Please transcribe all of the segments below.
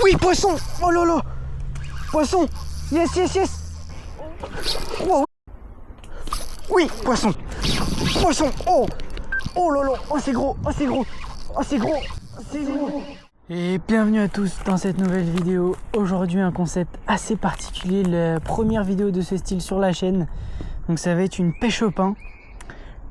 Oui, poisson. Oh là là. Poisson. Yes, yes, yes. Wow. Oui, poisson. Poisson. Oh. Oh là là. Oh, c'est gros. Oh, c'est gros. Oh, c'est gros. C'est gros. Et bienvenue à tous dans cette nouvelle vidéo. Aujourd'hui, un concept assez particulier. La première vidéo de ce style sur la chaîne. Donc ça va être une pêche au pain.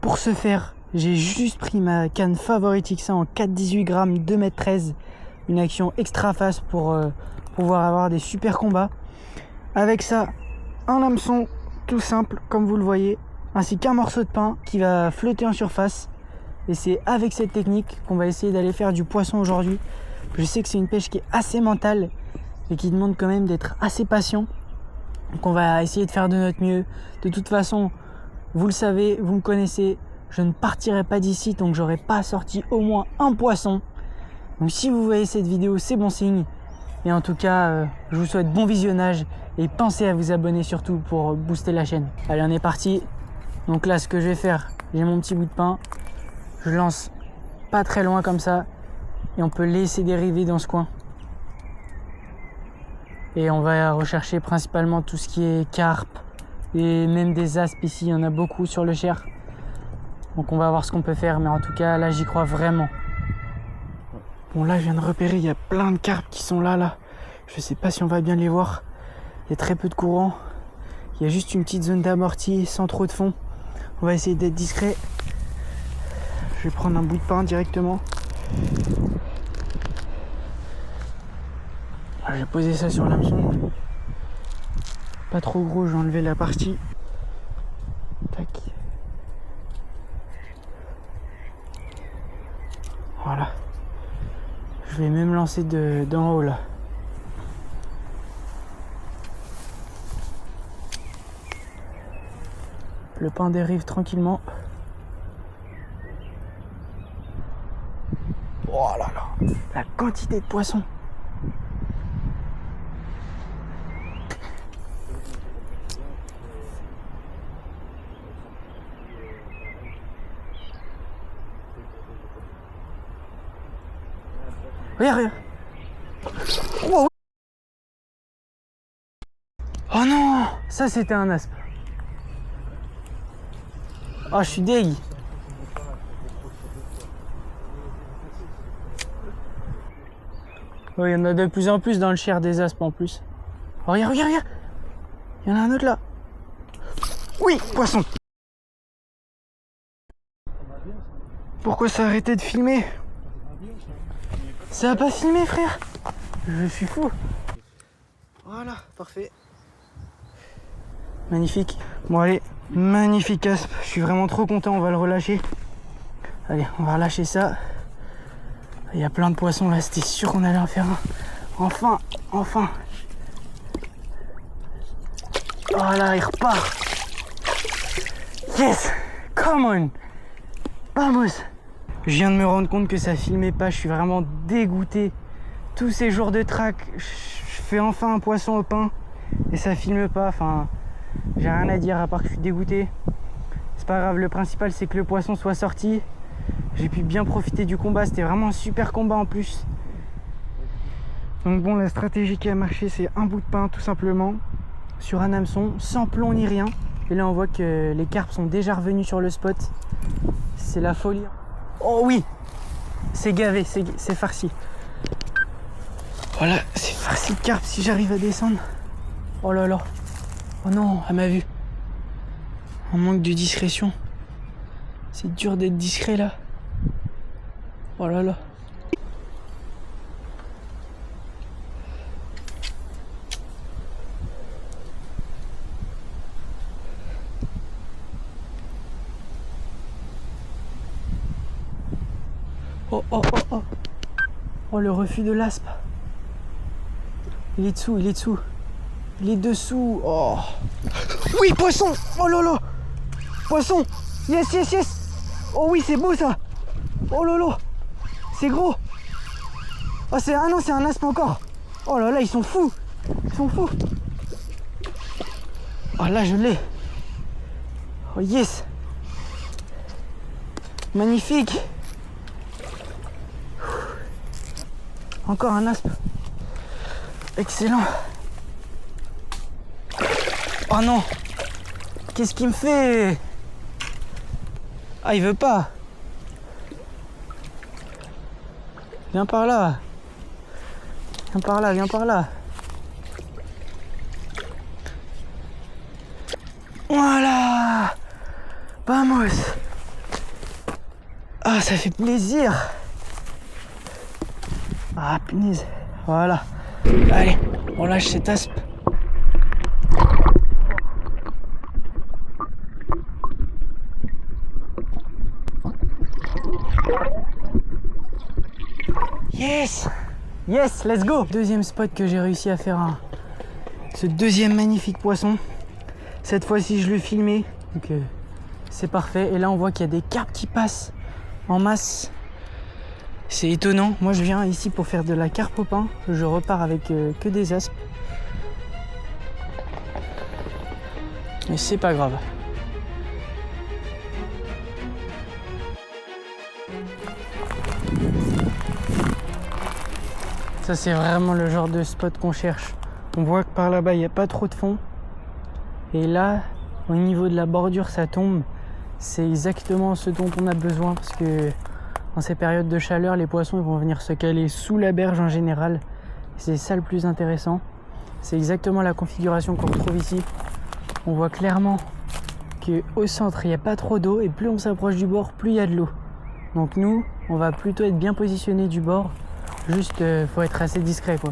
Pour ce faire, j'ai juste pris ma canne favorite XA en 4,18 grammes, 2,13 m. Une action extra fast pour pouvoir avoir des super combats. Avec ça, un hameçon tout simple, comme vous le voyez, ainsi qu'un morceau de pain qui va flotter en surface. Et c'est avec cette technique qu'on va essayer d'aller faire du poisson aujourd'hui. Je sais que c'est une pêche qui est assez mentale et qui demande quand même d'être assez patient. Donc on va essayer de faire de notre mieux. De toute façon, vous le savez, vous me connaissez, je ne partirai pas d'ici tant que j'aurai pas sorti au moins un poisson. Donc si vous voyez cette vidéo, c'est bon signe. Et en tout cas, je vous souhaite bon visionnage et pensez à vous abonner surtout pour booster la chaîne. Allez, on est parti. Donc là, ce que je vais faire, j'ai mon petit bout de pain. Je lance pas très loin comme ça et on peut laisser dériver dans ce coin. Et on va rechercher principalement tout ce qui est carpe et même des aspes ici. Il y en a beaucoup sur le Cher. Donc on va voir ce qu'on peut faire, mais en tout cas là j'y crois vraiment. Bon, là je viens de repérer, il y a plein de carpes qui sont là. Je sais pas si on va bien les voir. Il y a très peu de courant. Il y a juste une petite zone d'amorti sans trop de fond. On va essayer d'être discret. Je vais prendre un bout de pain directement. Je vais poser ça sur l'hameçon. Pas trop gros, je vais enlever la partie. Tac. Voilà. Je vais même lancer d'en haut là. Le pain dérive tranquillement. Oh là là, la quantité de poissons. Regarde, regarde. Wow. Oh non, ça c'était un aspe. Oh, je suis deg. Oh, il y en a de plus en plus dans le Cher des aspes en plus. Oh, regarde, regarde, regarde. Il y en a un autre là. Oui, poisson. Pourquoi ça a arrêté de filmer? Ça a pas filmé, frère. Je suis fou. Voilà, parfait. Magnifique. Bon allez, magnifique aspe. Je suis vraiment trop content, on va le relâcher. Allez, on va relâcher ça. Il y a plein de poissons là, c'était sûr qu'on allait en faire un. Enfin, enfin. Voilà, il repart. Yes, come on. Vamos. Je viens de me rendre compte que ça filmait pas, je suis vraiment dégoûté. Tous ces jours de track, je fais enfin un poisson au pain et ça filme pas. Enfin, j'ai rien à dire à part que je suis dégoûté. C'est pas grave, le principal c'est que le poisson soit sorti. J'ai pu bien profiter du combat, c'était vraiment un super combat en plus. Donc bon, la stratégie qui a marché, c'est un bout de pain tout simplement sur un hameçon, sans plomb ni rien. Et là on voit que les carpes sont déjà revenus sur le spot. C'est la folie. Oh oui, c'est gavé, c'est farci. Voilà, c'est farci de carpe si j'arrive à descendre. Oh là là. Oh non, elle m'a vu. Un manque de discrétion. C'est dur d'être discret là. Oh là là. Oh oh oh oh. Oh, le refus de l'aspe. Il est dessous, il est dessous. Il est dessous. Oh. Oui, poisson. Oh là là. Poisson. Yes, yes, yes. Oh oui, c'est beau ça. Oh là là. C'est gros. Oh, c'est un non, c'est un aspe encore. Oh là là, ils sont fous. Ils sont fous. Oh là, je l'ai. Oh yes. Magnifique. Encore un aspe. Excellent. Oh non. Qu'est-ce qu'il me fait? Ah, il veut pas. Viens par là. Viens par là, viens par là. Voilà. Vamos. Ah, ça fait plaisir. Ah, punaise. Voilà. Allez, on lâche cette aspe. Yes! Yes, let's go! Deuxième spot que j'ai réussi à faire ce deuxième magnifique poisson. Cette fois-ci, je l'ai filmé, donc c'est parfait. Et là, on voit qu'il y a des carpes qui passent en masse. C'est étonnant. Moi, je viens ici pour faire de la carpe au pain. Je repars avec que des aspes. Mais c'est pas grave. Ça, c'est vraiment le genre de spot qu'on cherche. On voit que par là-bas, il n'y a pas trop de fond. Et là, au niveau de la bordure, ça tombe. C'est exactement ce dont on a besoin parce que dans ces périodes de chaleur, les poissons ils vont venir se caler sous la berge en général. C'est ça le plus intéressant. C'est exactement la configuration qu'on retrouve ici. On voit clairement qu'au centre, il n'y a pas trop d'eau et plus on s'approche du bord, plus il y a de l'eau. Donc nous, on va plutôt être bien positionné du bord. Juste, faut être assez discret, quoi.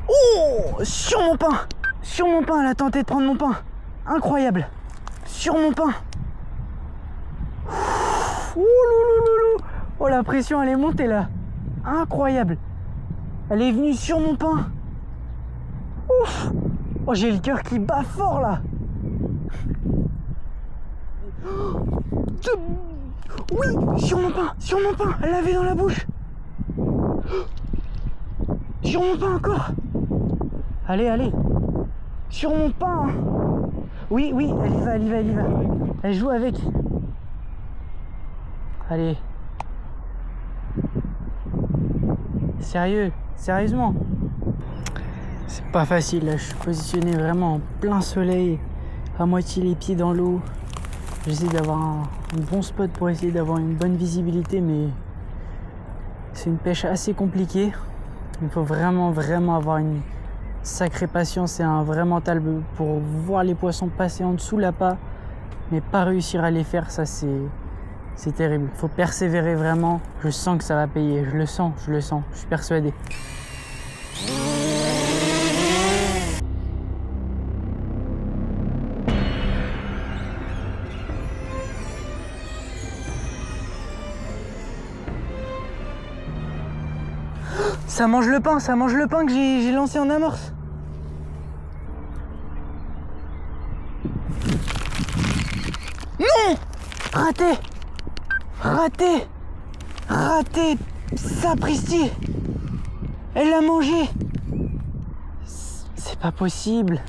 Oh! Sur mon pain! Sur mon pain, elle a tenté de prendre mon pain. Incroyable! Sur mon pain! Ouh, louloulou. Oh, la pression, elle est montée, là. Incroyable! Elle est venue sur mon pain. Ouf! Oh, j'ai le cœur qui bat fort, là. Oui, sur mon pain, elle l'avait dans la bouche. Sur mon pain encore. Allez, allez. Sur mon pain. Oui, oui, elle y va, elle y va, elle y va. Elle joue avec. Allez. Sérieux, sérieusement. C'est pas facile, là, je suis positionné vraiment en plein soleil, à moitié les pieds dans l'eau. J'essaie d'avoir un bon spot pour essayer d'avoir une bonne visibilité, mais c'est une pêche assez compliquée. Il faut vraiment avoir une sacrée patience et un vrai mental pour voir les poissons passer en dessous l'appât, mais pas réussir à les faire, ça c'est terrible. Il faut persévérer vraiment. Je sens que ça va payer, je le sens, je suis persuadé. Ça mange le pain que j'ai lancé en amorce. Non! Raté! Sapristi! Elle l'a mangé! C'est pas possible!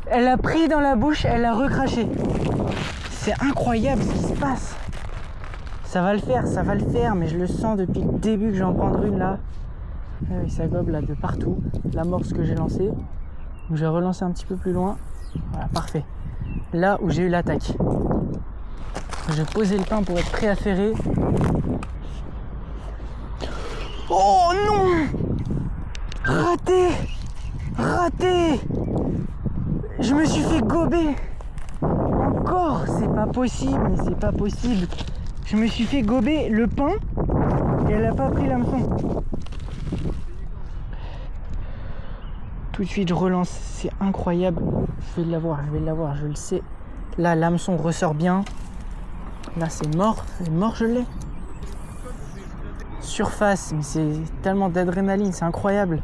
Elle l'a pris dans la bouche, elle l'a recraché. C'est incroyable ce qui se passe! Ça va le faire, mais je le sens depuis le début que je vais en prendre une là. Ça gobe là de partout, l'amorce que j'ai lancée. Donc je vais relancer un petit peu plus loin. Voilà, parfait. Là où j'ai eu l'attaque. Je vais poser le pain pour être prêt à ferrer. Oh non! Raté! Je me suis fait gober. Encore, c'est pas possible. Je me suis fait gober le pain et elle a pas pris l'hameçon. Tout de suite je relance, c'est incroyable. Je vais l'avoir, je le sais. Là l'hameçon ressort bien. Là c'est mort, je l'ai. Surface, mais c'est tellement d'adrénaline, c'est incroyable.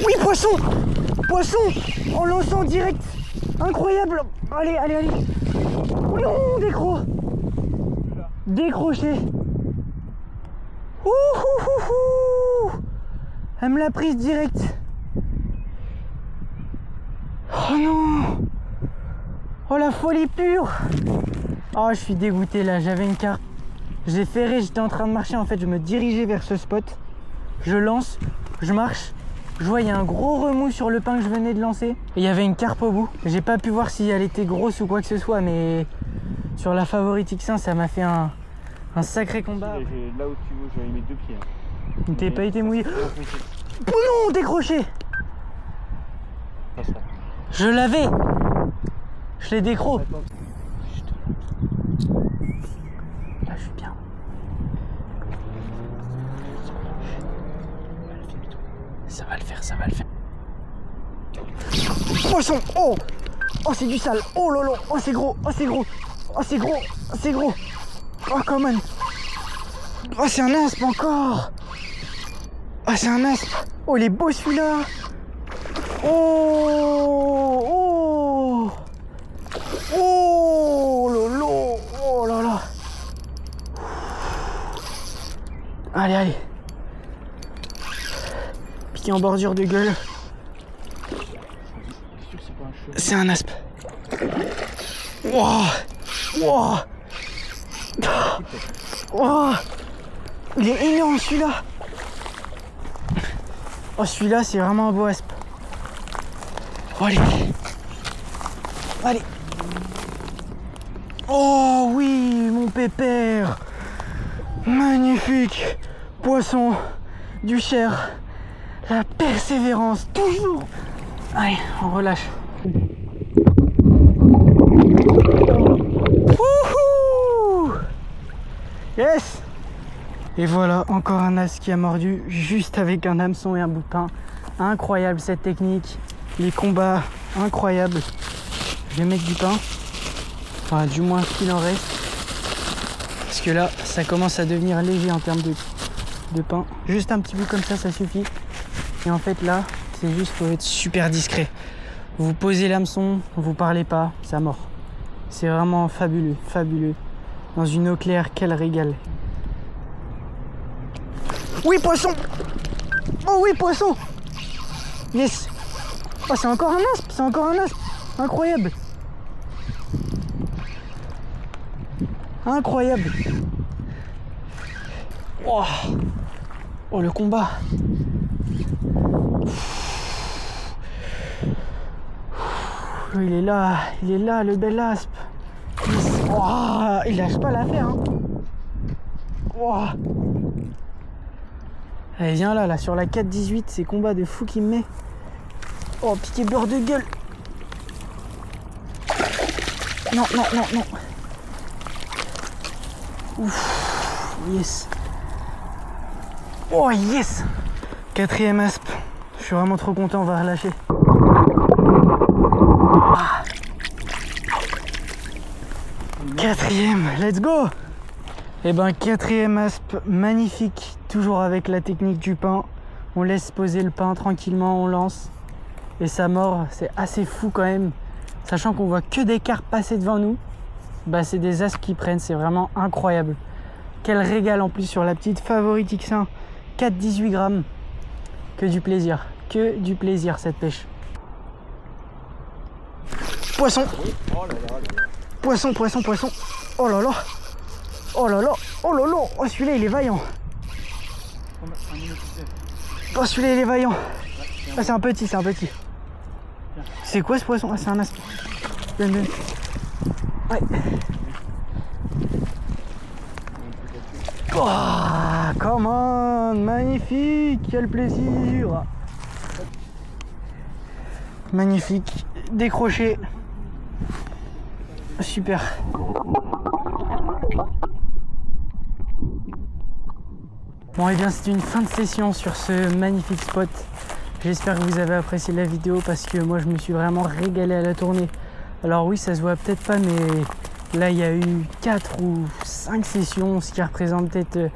Oui, poisson, en lançant direct, incroyable. Allez. Oh non, décroché. Ouh. Elle me l'a prise direct. Oh non. Oh la folie pure. Oh je suis dégoûté là, j'avais une carpe. J'ai ferré, j'étais en train de marcher en fait, je me dirigeais vers ce spot. Je lance, je marche. Je vois il y a un gros remous sur le pain que je venais de lancer. Et il y avait une carpe au bout. J'ai pas pu voir si elle était grosse ou quoi que ce soit, mais sur la Favorite X1 ça m'a fait un sacré combat. Là où tu veux, j'avais mis 2 pieds. Hein. T'es pas été mouillé. Oh non, décroché. Je l'avais. Je l'ai décro. Là je suis bien. Ça va le faire, ça va le faire. Poisson. Oh. Oh c'est du sale. Oh lolo. Oh c'est gros. Oh c'est gros. Oh c'est gros. C'est gros. Oh come on. Oh c'est un aspe encore. Oh c'est un aspe. Oh il est beau celui-là. Oh. Oh. Oh lolo. Oh là là. Allez allez. Piqué en bordure de gueule. C'est un aspe. Wow. Wow. Oh, il est énorme celui-là. Oh celui-là c'est vraiment un beau aspe. Oh, allez. Allez. Oh oui mon pépère. Magnifique. Poisson du Cher. La persévérance toujours. Allez on relâche. Wouhou. Yes. Et voilà, encore un as qui a mordu juste avec un hameçon et un bout de pain. Incroyable cette technique. Les combats, incroyables. Je vais mettre du pain. Enfin, du moins ce qu'il en reste. Parce que là, ça commence à devenir léger en termes de pain. Juste un petit bout comme ça suffit. Et en fait là, c'est juste, faut être super discret. Vous posez l'hameçon, vous parlez pas, ça mord. C'est vraiment fabuleux, fabuleux. Dans une eau claire, quel régal. Oui, poisson. Oh oui, poisson. Yes. Oh, c'est encore un aspe, c'est encore un aspe. Incroyable. Incroyable. Oh, oh le combat. Il est là, le bel aspe. Oh, il lâche pas l'affaire. Hein. Oh. Allez, viens là, sur la 4-18, c'est combat de fou qui me met. Oh, piqué beurre de gueule. Non, non, non, non. Ouf, yes. Oh, yes. 4e aspe. Je suis vraiment trop content, on va relâcher. Ah. 4e, let's go. Et ben 4e aspe, magnifique, toujours avec la technique du pain. On laisse poser le pain tranquillement, on lance. Et ça mord, c'est assez fou quand même. Sachant qu'on voit que des carpes passer devant nous. Bah c'est des aspes qui prennent, c'est vraiment incroyable. Quel régal en plus sur la petite Favorite X1. 4-18 grammes. Que du plaisir cette pêche. Poisson. Poisson, poisson, poisson. Oh là là. Oh là là. Oh là là. Oh celui-là il est vaillant. Oh celui-là il est vaillant. Ah c'est un petit, c'est un petit. C'est quoi ce poisson? Ah c'est un aspe. Donne, donne. Ouais. Oh, come on, magnifique, quel plaisir. Magnifique, décroché. Super. Bon et bien c'est une fin de session sur ce magnifique spot. J'espère que vous avez apprécié la vidéo parce que moi je me suis vraiment régalé à la tournée. Alors oui ça se voit peut-être pas mais là il y a eu 4 ou 5 sessions, ce qui représente peut-être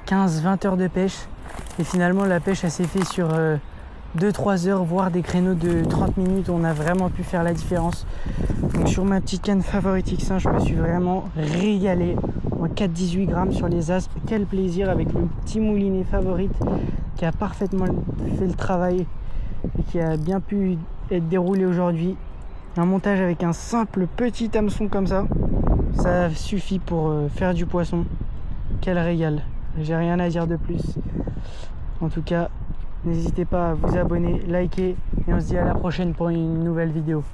15-20 heures de pêche. Et finalement la pêche elle s'est faite sur 2-3 heures, voire des créneaux de 30 minutes où on a vraiment pu faire la différence. Donc sur ma petite canne Favorite X1, je me suis vraiment régalé en 4-18 grammes sur les aspes. Quel plaisir avec le petit moulinet Favorite qui a parfaitement fait le travail et qui a bien pu être déroulé aujourd'hui. Un montage avec un simple petit hameçon comme ça suffit pour faire du poisson. Quel régal, j'ai rien à dire de plus. En tout cas, n'hésitez pas à vous abonner, liker et on se dit à la prochaine pour une nouvelle vidéo.